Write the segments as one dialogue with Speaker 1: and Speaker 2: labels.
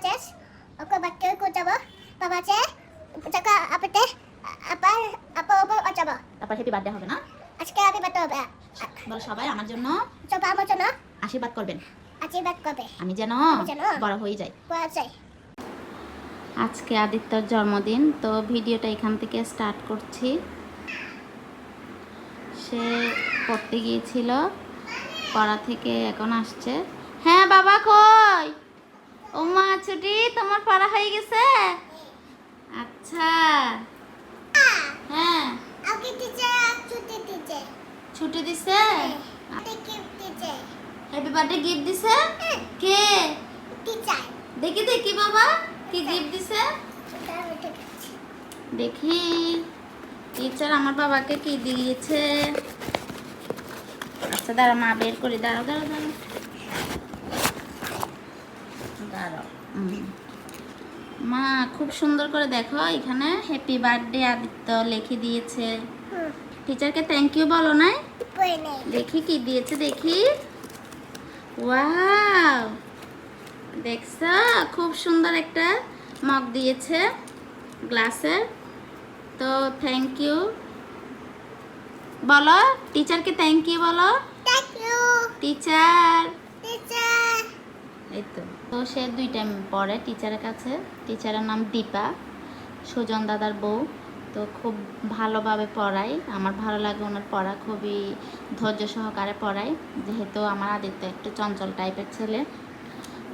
Speaker 1: coaches. Aku bakal ko jabo. Baba che. Jaka apete. Apa jabo.
Speaker 2: তারপর happy birthday হবে না?
Speaker 1: আজকে আমি বাতো হবে।
Speaker 2: বলো সবাই আমার জন্য
Speaker 1: সবাই আমার জন্য
Speaker 2: আশীর্বাদ করবেন।
Speaker 1: আশীর্বাদ করবে।
Speaker 2: আমি যেন বড় হয়ে যাই।
Speaker 1: বড় চাই।
Speaker 2: আজকে আদিত্যর জন্মদিন, তো ভিডিওটা এখান থেকে স্টার্ট করছি। সে পড়তে গিয়েছিল, পড়া থেকে এখন আসছে। হ্যাঁ বাবা কই? ও মা ছুটি, তোমার পড়া হয়ে গেছে? আচ্ছা হ্যাঁ।
Speaker 1: আজকে টিচার ছুটি দিছে।
Speaker 2: ছুটি দিছে?
Speaker 1: গিফট দিছে।
Speaker 2: হ্যাপি বার্থডে গিফট দিছে? কে?
Speaker 1: টিচার।
Speaker 2: দেখি দেখি বাবা কি গিফট দিছে। দেখি টিচার আমার বাবাকে কি দিয়েছে। আচ্ছা দাঁড়া মা বের করি, দাঁড়াও দাঁড়াও দাঁড়াও দাঁড়াও। মা খুব সুন্দর করে দেখো, এখানে হ্যাপি বার্থডে আদিত্য লিখে দিয়েছে। টিচারকে থ্যাংক ইউ বলো নাই? দেখি কি দিয়েছে দেখি। ওয়াও, দেখছো খুব সুন্দর একটা মগ দিয়েছে গ্লাসের। তো থ্যাংক ইউ বলো, টিচারকে থ্যাংক ইউ বলো।
Speaker 1: Thank you
Speaker 2: teacher.
Speaker 1: টিচার।
Speaker 2: এই তো তো সে 2 টাইম পড়ে টিচারের কাছে। টিচারের নাম দীপা, সুজন দাদার বউ। তো খুব ভালোভাবে পড়ায়, আমার ভালো লাগে ওনার পড়া, খুবই ধৈর্য সহকারে পড়ায়, যেহেতু আমার আদিত্য একটু চঞ্চল টাইপের ছেলে।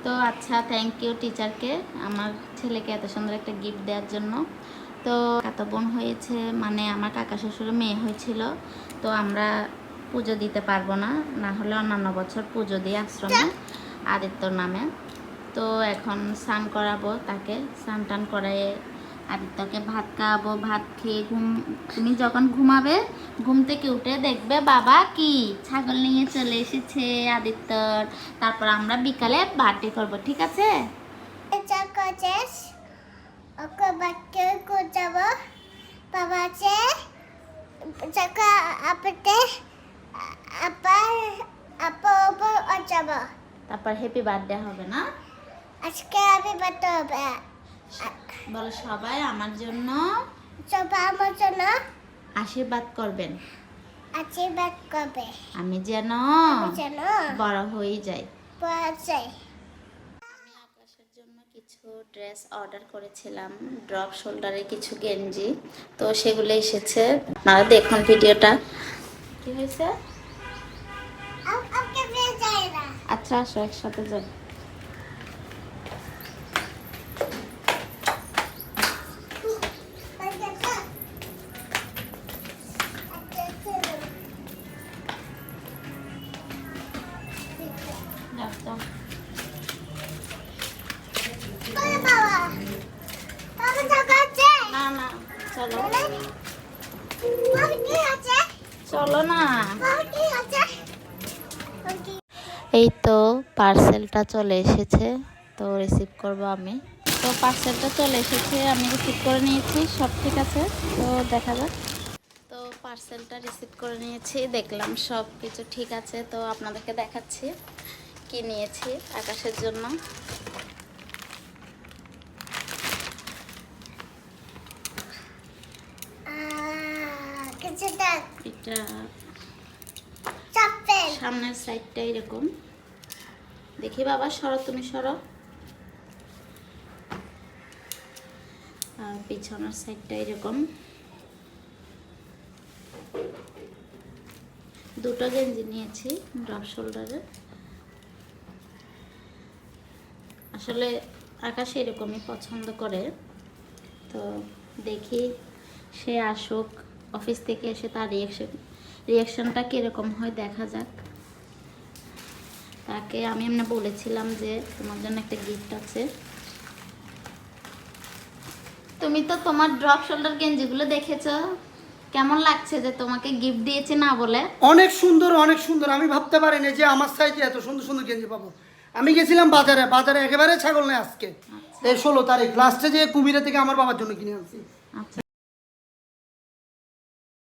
Speaker 2: তো আচ্ছা থ্যাংক ইউ টিচারকে আমার ছেলেকে এত সুন্দর একটা গিফট দেওয়ার জন্য। তো কাকা বোন হয়েছে, মানে আমার কাকা শ্বশুরের মেয়ে হয়েছিল। তো আমরা পুজো দিতে পারবো না, না হলে অন্যান্য বছর পুজো দিই আশ্রমে আদিত্যর নামে। তো এখন স্নান করাবো তাকে, স্নান টান করায় আদিত্যকে ভাত খাওয়াবো। ভাত খেয়ে তুমি যখন ঘুমাবে, ঘুম থেকে উঠে দেখবে বাবা কি ছাগল নিয়ে চলে এসেছে আদিত্যর। তারপর আমরা বিকালে বার্থডে করবো, ঠিক আছে?
Speaker 1: Teacher coaches. aku bakal ko jabo. Baba che. Jaka apete. apa jabo.
Speaker 2: তারপর হ্যাপি বার্থডে হবে না?
Speaker 1: আজকে আমি বাতো হবে।
Speaker 2: বলো সবাই আমার জন্য
Speaker 1: সবাই আমার জন্য
Speaker 2: আশীর্বাদ করবেন।
Speaker 1: আশীর্বাদ করবে।
Speaker 2: আমি যেন
Speaker 1: যেন
Speaker 2: বড় হয়ে যাই।
Speaker 1: বড় চাই।
Speaker 2: আমি আকাশের জন্য কিছু ড্রেস অর্ডার করেছিলাম, ড্রপ শোল্ডারের কিছু গেঞ্জি। তো সেগুলো এসেছে, আপনারা দেখুন ভিডিওটা। কি হয়েছে?
Speaker 1: আমাকে পেয়ে যায় না।
Speaker 2: আচ্ছা আসো একসাথে যাই। যাও, যাও।
Speaker 1: বাবা বাবা জায়গা আছে।
Speaker 2: না না চলো
Speaker 1: বাবা কি আছে?
Speaker 2: চলো না।
Speaker 1: বাবা কি আছে?
Speaker 2: এই তো পার্সেলটা চলে এসেছে, তো রিসিভ করব আমি। তো পার্সেলটা চলে এসেছে, আমি রিসিভ করে নিয়েছি, সব ঠিক আছে। তো দেখা যাক। তো পার্সেলটা রিসিভ করে নিয়েছি, দেখলাম সব কিছু ঠিক আছে। তো আপনাদেরকে দেখাচ্ছি কি নিয়েছি আকাশের জন্য।
Speaker 1: কিছুটা
Speaker 2: এটা
Speaker 1: চাপেল।
Speaker 2: সামনের সাইডটা এরকম, দেখি বাবা সরো, তুমি সরো। আর পিছনের সাইডটা এরকম। দুটো গেঞ্জি নিয়েছি ড্রপ শোল্ডারে। আসলে আকাশ এরকমই পছন্দ করে। তো দেখি সে আসুক অফিস থেকে এসে, তার রিয়াকশনটা কীরকম হয় দেখা যাক। তাকে আমি এমনি বলেছিলাম যে তোমার জন্য একটা গিফট আছে। তুমি তো তোমার ড্রপ শোল্ডার গেঞ্জিগুলো দেখেছো, কেমন লাগছে যে তোমাকে গিফট দিয়েছে না বলে?
Speaker 3: অনেক সুন্দর, অনেক সুন্দর। আমি ভাবতে পারিনি যে আমার সাইজে এত সুন্দর সুন্দর গেঞ্জি পাবো। আমি গেছিলাম বাজারে একেবারে ছাগল নেই আজকে। এই 16 তারিখ লাস্টে যে কুমিরা থেকে আমার বাবার জন্য কিনে আনছি।
Speaker 2: আচ্ছা